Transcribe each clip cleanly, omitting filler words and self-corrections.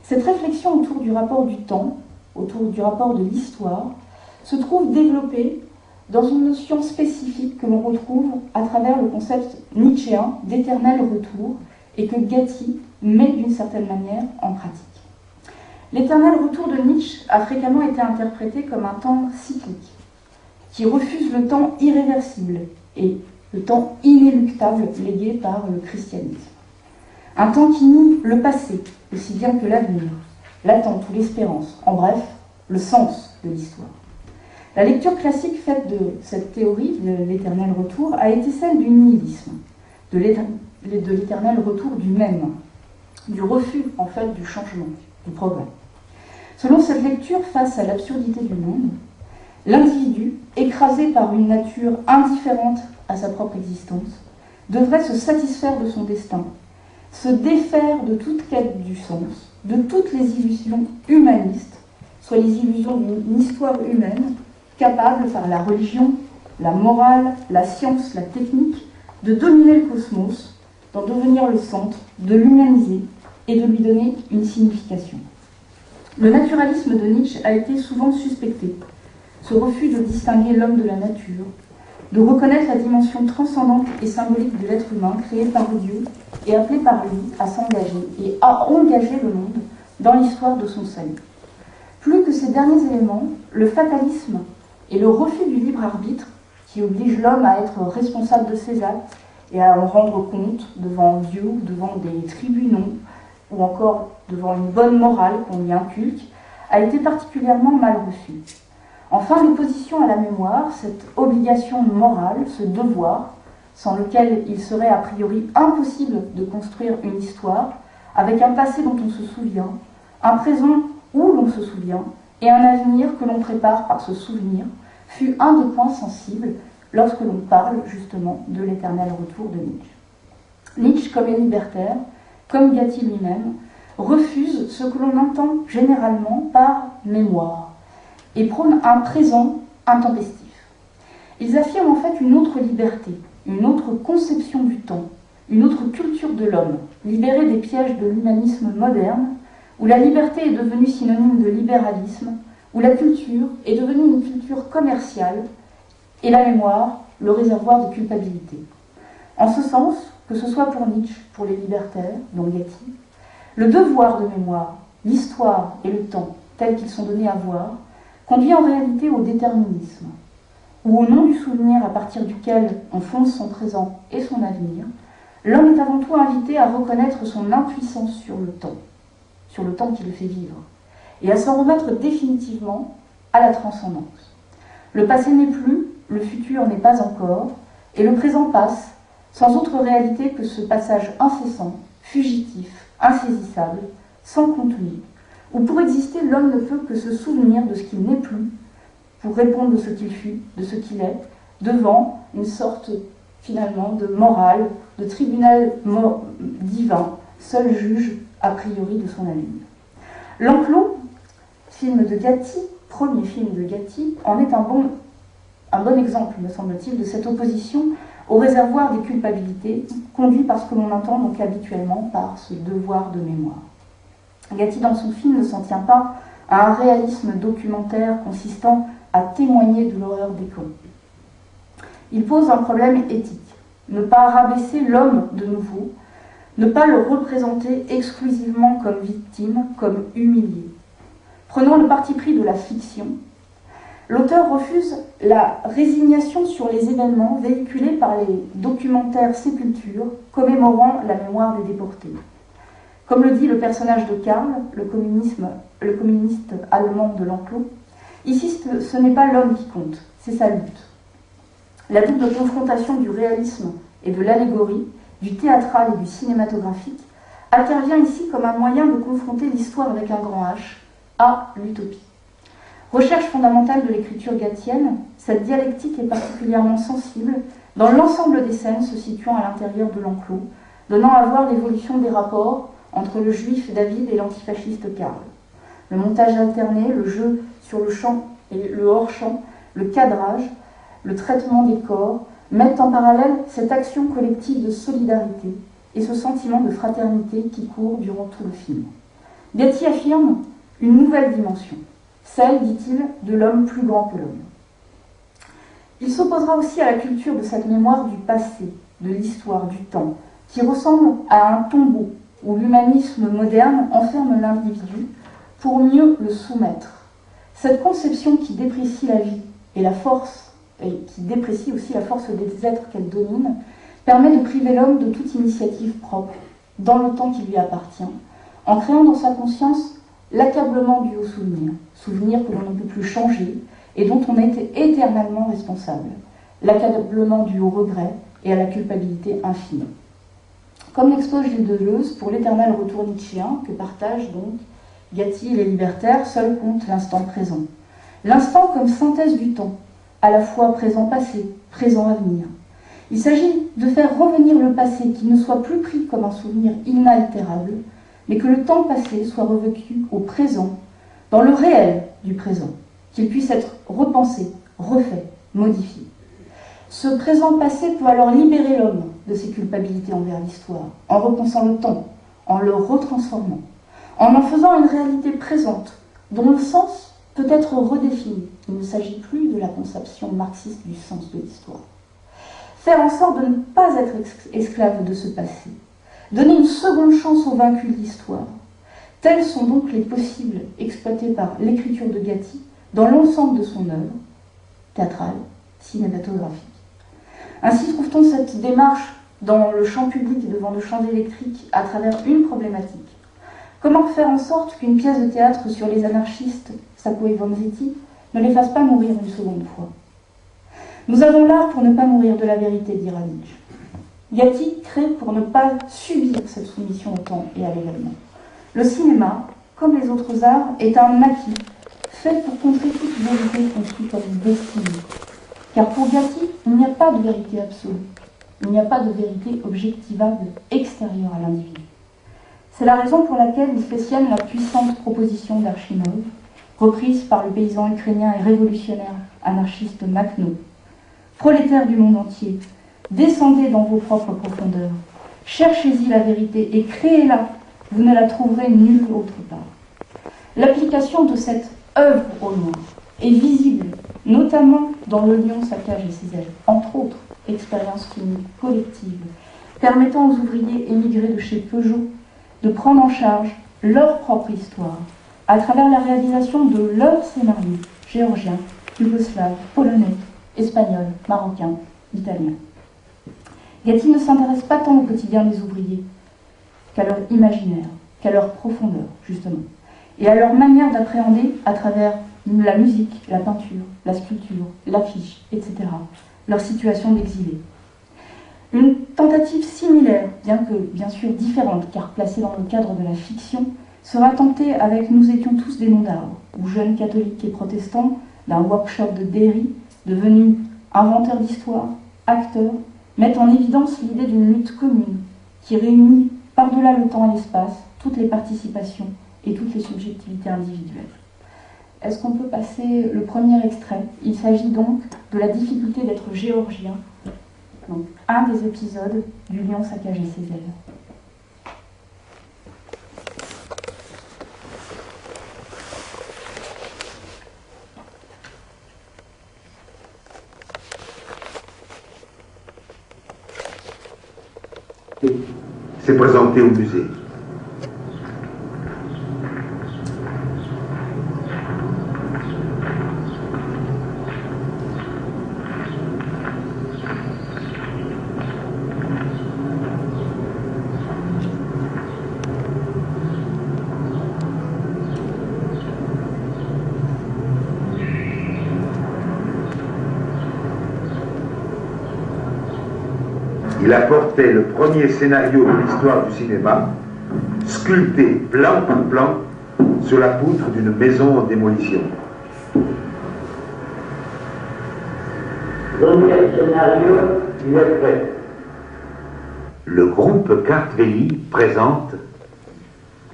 Cette réflexion autour du rapport du temps, autour du rapport de l'histoire, se trouve développée dans une notion spécifique que l'on retrouve à travers le concept nietzschéen d'éternel retour et que Gatti met d'une certaine manière en pratique. L'éternel retour de Nietzsche a fréquemment été interprété comme un temps cyclique, qui refuse le temps irréversible et le temps inéluctable légué par le christianisme. Un temps qui nie le passé, aussi bien que l'avenir, l'attente ou l'espérance, en bref, le sens de l'histoire. La lecture classique faite de cette théorie de l'éternel retour a été celle du nihilisme, de l'éternel retour du même, du refus en fait du changement, du progrès. Selon cette lecture, face à l'absurdité du monde, l'individu, écrasé par une nature indifférente à sa propre existence, devrait se satisfaire de son destin, se défaire de toute quête du sens, de toutes les illusions humanistes, soit les illusions d'une histoire humaine, capable par la religion, la morale, la science, la technique, de dominer le cosmos, d'en devenir le centre, de l'humaniser et de lui donner une signification. Le naturalisme de Nietzsche a été souvent suspecté, ce refus de distinguer l'homme de la nature, de reconnaître la dimension transcendante et symbolique de l'être humain créé par Dieu et appelé par lui à s'engager et à engager le monde dans l'histoire de son salut. Plus que ces derniers éléments, le fatalisme et le refus du libre arbitre, qui oblige l'homme à être responsable de ses actes et à en rendre compte devant Dieu ou devant des tribunaux, ou encore devant une bonne morale qu'on lui inculque, a été particulièrement mal reçu. Enfin, l'opposition à la mémoire, cette obligation morale, ce devoir, sans lequel il serait a priori impossible de construire une histoire, avec un passé dont on se souvient, un présent où l'on se souvient, et un avenir que l'on prépare par ce souvenir, fut un des points sensibles lorsque l'on parle justement de l'éternel retour de Nietzsche. Nietzsche, comme les libertaires, comme Gatti lui-même, refuse ce que l'on entend généralement par mémoire et prône un présent intempestif. Ils affirment en fait une autre liberté, une autre conception du temps, une autre culture de l'homme, libérée des pièges de l'humanisme moderne, où la liberté est devenue synonyme de libéralisme, où la culture est devenue une culture commerciale, et la mémoire, le réservoir de culpabilité. En ce sens, que ce soit pour Nietzsche, pour les libertaires, dont Gatti, le devoir de mémoire, l'histoire et le temps, tels qu'ils sont donnés à voir, conduit en réalité au déterminisme, où au nom du souvenir à partir duquel on fonde son présent et son avenir, l'homme est avant tout invité à reconnaître son impuissance sur le temps qui le fait vivre, et à s'en remettre définitivement à la transcendance. Le passé n'est plus, le futur n'est pas encore, et le présent passe, sans autre réalité que ce passage incessant, fugitif, insaisissable, sans contenu, où pour exister l'homme ne peut que se souvenir de ce qu'il n'est plus, pour répondre de ce qu'il fut, de ce qu'il est, devant une sorte finalement de morale, de tribunal divin, seul juge a priori de son avenir. L'Enclos, film de Gatti, premier film de Gatti, en est un bon exemple, me semble-t-il, de cette opposition au réservoir des culpabilités, conduit par ce que l'on entend donc habituellement par ce devoir de mémoire. Gatti, dans son film, ne s'en tient pas à un réalisme documentaire consistant à témoigner de l'horreur des camps. Il pose un problème éthique, ne pas rabaisser l'homme de nouveau, ne pas le représenter exclusivement comme victime, comme humilié. Prenant le parti pris de la fiction, l'auteur refuse la résignation sur les événements véhiculés par les documentaires Sépulture commémorant la mémoire des déportés. Comme le dit le personnage de Karl, le communiste allemand de l'Enclos, ici ce n'est pas l'homme qui compte, c'est sa lutte. La double confrontation du réalisme et de l'allégorie, du théâtral et du cinématographique, intervient ici comme un moyen de confronter l'histoire avec un grand H à l'utopie. Recherche fondamentale de l'écriture gattienne, cette dialectique est particulièrement sensible dans l'ensemble des scènes se situant à l'intérieur de l'Enclos, donnant à voir l'évolution des rapports entre le juif David et l'antifasciste Karl. Le montage alterné, le jeu sur le champ et le hors-champ, le cadrage, le traitement des corps, mettent en parallèle cette action collective de solidarité et ce sentiment de fraternité qui court durant tout le film. Gatti affirme une nouvelle dimension, celle, dit-il, de l'homme plus grand que l'homme. Il s'opposera aussi à la culture de cette mémoire du passé, de l'histoire, du temps, qui ressemble à un tombeau où l'humanisme moderne enferme l'individu pour mieux le soumettre. Cette conception qui déprécie la vie et la force, et qui déprécie aussi la force des êtres qu'elle domine, permet de priver l'homme de toute initiative propre, dans le temps qui lui appartient, en créant dans sa conscience l'accablement dû au souvenir, souvenir que l'on ne peut plus changer et dont on est éternellement responsable, l'accablement dû au regret et à la culpabilité infinie. Comme l'expose Gilles Deleuze pour l'éternel retour nietzschéen que partagent donc Gatti et les libertaires, seul compte l'instant présent. L'instant comme synthèse du temps, à la fois présent-passé, présent-avenir. Il s'agit de faire revenir le passé qui ne soit plus pris comme un souvenir inaltérable, mais que le temps passé soit revécu au présent, dans le réel du présent, qu'il puisse être repensé, refait, modifié. Ce présent passé peut alors libérer l'homme de ses culpabilités envers l'histoire, en repensant le temps, en le retransformant, en faisant une réalité présente, dont le sens peut être redéfini. Il ne s'agit plus de la conception marxiste du sens de l'histoire. Faire en sorte de ne pas être esclave de ce passé, donner une seconde chance aux vaincus de l'histoire. Tels sont donc les possibles exploités par l'écriture de Gatti dans l'ensemble de son œuvre, théâtrale, cinématographique. Ainsi trouve-t-on cette démarche dans le champ public devant le champ électrique à travers une problématique. Comment faire en sorte qu'une pièce de théâtre sur les anarchistes, Sacco et Vanzetti, ne les fasse pas mourir une seconde fois? Nous avons l'art pour ne pas mourir de la vérité, dira Nietzsche. Gatti crée pour ne pas subir cette soumission au temps et à l'événement. Le cinéma, comme les autres arts, est un maquis fait pour contrer toute vérité conçue comme destinée. Car pour Gatti, il n'y a pas de vérité absolue. Il n'y a pas de vérité objectivable extérieure à l'individu. C'est la raison pour laquelle il fait sienne la puissante proposition d'Archimov, reprise par le paysan ukrainien et révolutionnaire anarchiste Makhno. Prolétaires du monde entier, descendez dans vos propres profondeurs, cherchez-y la vérité et créez-la, vous ne la trouverez nulle autre part. L'application de cette œuvre au noir est visible, notamment dans Le Lion, sa cage et ses ailes, entre autres expériences cliniques collectives, permettant aux ouvriers émigrés de chez Peugeot de prendre en charge leur propre histoire, à travers la réalisation de leurs scénarios géorgiens, yougoslaves, polonais, espagnols, marocains, italiens. Gatti ne s'intéresse pas tant au quotidien des ouvriers qu'à leur imaginaire, qu'à leur profondeur, justement, et à leur manière d'appréhender à travers la musique, la peinture, la sculpture, l'affiche, etc., leur situation d'exilés. Une tentative similaire, bien que bien sûr différente, car placée dans le cadre de la fiction, sera tentée avec Nous étions tous des noms d'arbres, où jeunes catholiques et protestants, d'un workshop de Derry, devenus inventeurs d'histoire, acteurs, mettent en évidence l'idée d'une lutte commune qui réunit par-delà le temps et l'espace toutes les participations et toutes les subjectivités individuelles. Est-ce qu'on peut passer le premier extrait? Il s'agit donc de la difficulté d'être géorgien, donc un des épisodes du Lion, sa cage et ses ailes. S'est présenté au musée. Il apportait le premier scénario de l'histoire du cinéma, sculpté plan par plan sur la poutre d'une maison en démolition. Premier scénario, il est prêt. Le groupe Kartveli présente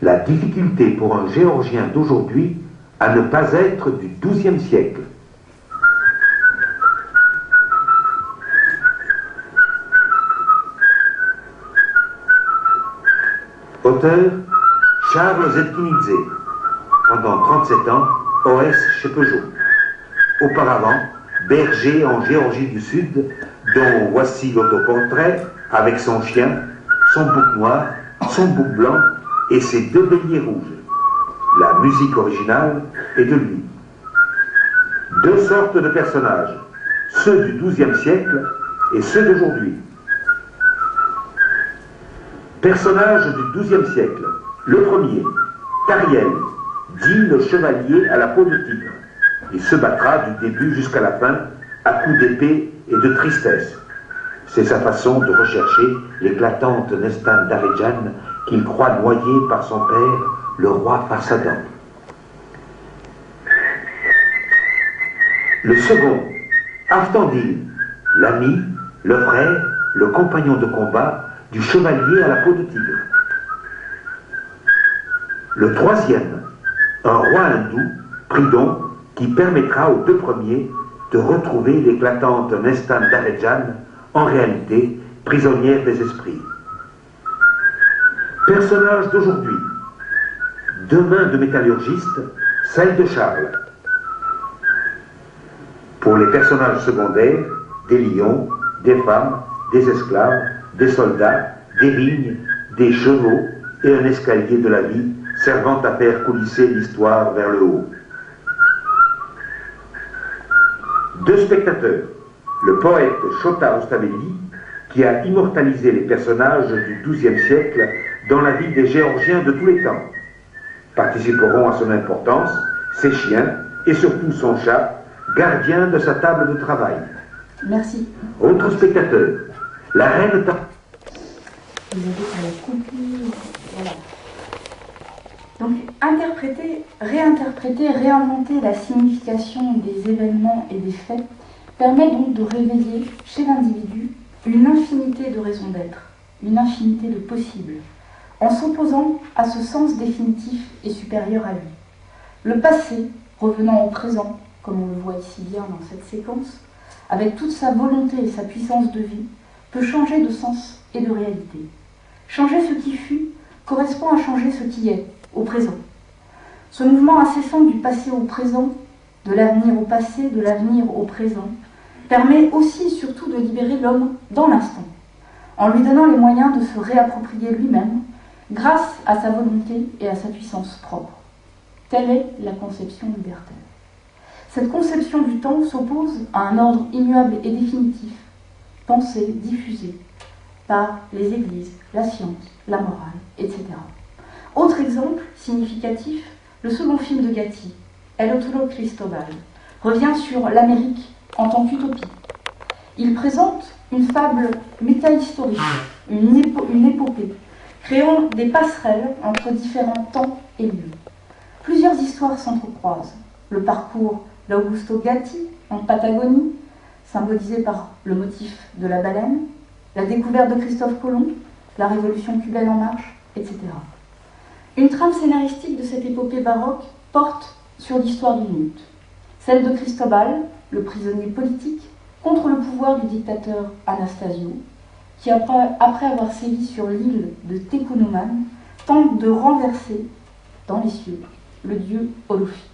la difficulté pour un Géorgien d'aujourd'hui à ne pas être du XIIe siècle. Auteur, Charles Zetkinidze, pendant 37 ans, OS chez Peugeot. Auparavant, berger en Géorgie du Sud, dont voici l'autoportrait avec son chien, son bouc noir, son bouc blanc et ses 2 béliers rouges. La musique originale est de lui. 2 sortes de personnages, ceux du XIIe siècle et ceux d'aujourd'hui. Personnage du XIIe siècle. Le premier, Tariel, dit le chevalier à la peau de tigre. Il se battra du début jusqu'à la fin à coups d'épée et de tristesse. C'est sa façon de rechercher l'éclatante Nestan d'Aredjan qu'il croit noyé par son père, le roi Farsadan. Le second, Aftandil, l'ami, le frère, le compagnon de combat du chevalier à la peau de tigre. Le troisième, un roi hindou, Pridon, qui permettra aux 2 premiers de retrouver l'éclatante Nestan d'Aredjan, en réalité prisonnière des esprits. Personnage d'aujourd'hui. 2 mains de métallurgiste, celle de Charles. Pour les personnages secondaires, des lions, des femmes, des esclaves, des soldats, des vignes, des chevaux et un escalier de la vie servant à faire coulisser l'histoire vers le haut. 2 spectateurs. Le poète Chota Rustavelli, qui a immortalisé les personnages du XIIe siècle dans la vie des Géorgiens de tous les temps. Participeront à son importance ses chiens et surtout son chat, gardien de sa table de travail. Merci. Autre spectateur, la reine... Vous avez la coupure, voilà. Donc, interpréter, réinventer la signification des événements et des faits permet donc de réveiller chez l'individu une infinité de raisons d'être, une infinité de possibles, en s'opposant à ce sens définitif et supérieur à lui. Le passé, revenant au présent, comme on le voit ici bien dans cette séquence, avec toute sa volonté et sa puissance de vie, peut changer de sens et de réalité. Changer ce qui fut correspond à changer ce qui est, au présent. Ce mouvement incessant du passé au présent, de l'avenir au passé, de l'avenir au présent, permet aussi et surtout de libérer l'homme dans l'instant, en lui donnant les moyens de se réapproprier lui-même grâce à sa volonté et à sa puissance propre. Telle est la conception libertaire. Cette conception du temps s'oppose à un ordre immuable et définitif, pensé, diffusé par les églises, la science, la morale, etc. Autre exemple significatif, le second film de Gatti, El Otro Cristobal, revient sur l'Amérique en tant qu'utopie. Il présente une fable métahistorique, une épopée, créant des passerelles entre différents temps et lieux. Plusieurs histoires s'entrecroisent. Le parcours d'Augusto Gatti en Patagonie, symbolisé par le motif de la baleine, la découverte de Christophe Colomb, la révolution cubaine en marche, etc. Une trame scénaristique de cette épopée baroque porte sur l'histoire d'une lutte, celle de Cristobal, le prisonnier politique, contre le pouvoir du dictateur Anastasio, qui, après avoir sévi sur l'île de Tecounoman, tente de renverser dans les cieux le dieu Olofi.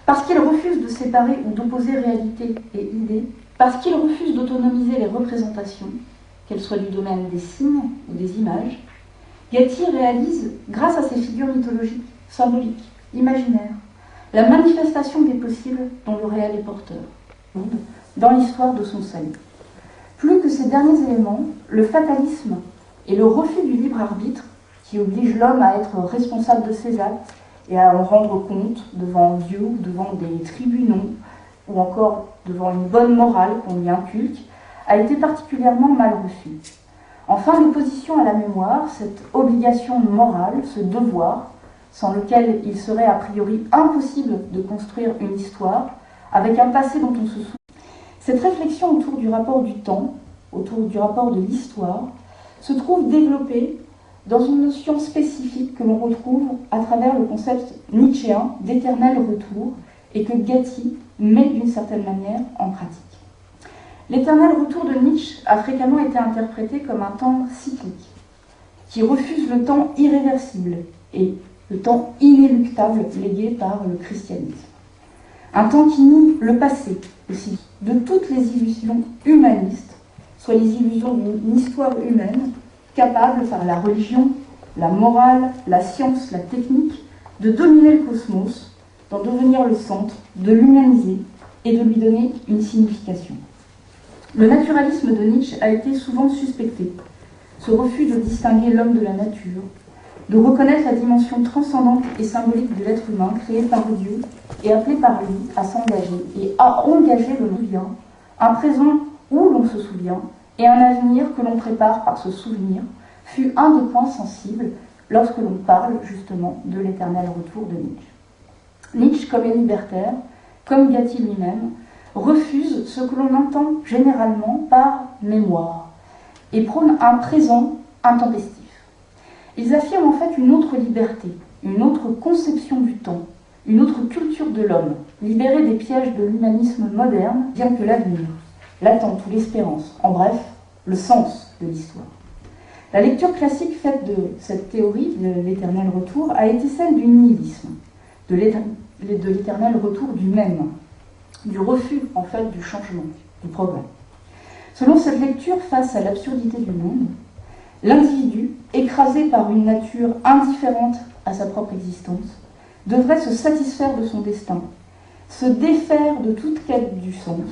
Parce qu'il refuse de séparer ou d'opposer réalité et idée, parce qu'il refuse d'autonomiser les représentations, qu'elles soient du domaine des signes ou des images, Gatti réalise, grâce à ses figures mythologiques, symboliques, imaginaires, la manifestation des possibles dont le réel est porteur, dans l'histoire de son salut. Plus que ces derniers éléments, le fatalisme et le refus du libre arbitre, qui oblige l'homme à être responsable de ses actes et à en rendre compte devant Dieu ou devant des tribunaux, ou encore devant une bonne morale qu'on lui inculque, a été particulièrement mal reçu. Enfin, l'opposition à la mémoire, cette obligation morale, ce devoir, sans lequel il serait a priori impossible de construire une histoire, avec un passé dont on se souvient. Cette réflexion autour du rapport du temps, autour du rapport de l'histoire, se trouve développée dans une notion spécifique que l'on retrouve à travers le concept nietzschéen d'éternel retour et que Gatti met d'une certaine manière en pratique. L'éternel retour de Nietzsche a fréquemment été interprété comme un temps cyclique, qui refuse le temps irréversible et le temps inéluctable légué par le christianisme. Un temps qui nie le passé aussi, de toutes les illusions humanistes, soit les illusions d'une histoire humaine capable par la religion, la morale, la science, la technique, de dominer le cosmos, d'en devenir le centre, de l'humaniser et de lui donner une signification. Le naturalisme de Nietzsche a été souvent suspecté, ce refus de distinguer l'homme de la nature, de reconnaître la dimension transcendante et symbolique de l'être humain créé par Dieu et appelé par lui à s'engager et à engager le lien, un présent où l'on se souvient et un avenir que l'on prépare par ce souvenir, fut un des points sensibles lorsque l'on parle justement de l'éternel retour de Nietzsche. Nietzsche, comme les libertaires, comme Gatti lui-même, refuse ce que l'on entend généralement par mémoire et prône un présent intempestif. Ils affirment en fait une autre liberté, une autre conception du temps, une autre culture de l'homme, libérée des pièges de l'humanisme moderne, bien que l'avenir, l'attente ou l'espérance, en bref, le sens de l'histoire. La lecture classique faite de cette théorie de l'éternel retour a été celle du nihilisme, de l'éternel retour du même, du refus en fait du changement, du progrès. Selon cette lecture, face à l'absurdité du monde, l'individu, écrasé par une nature indifférente à sa propre existence, devrait se satisfaire de son destin, se défaire de toute quête du sens,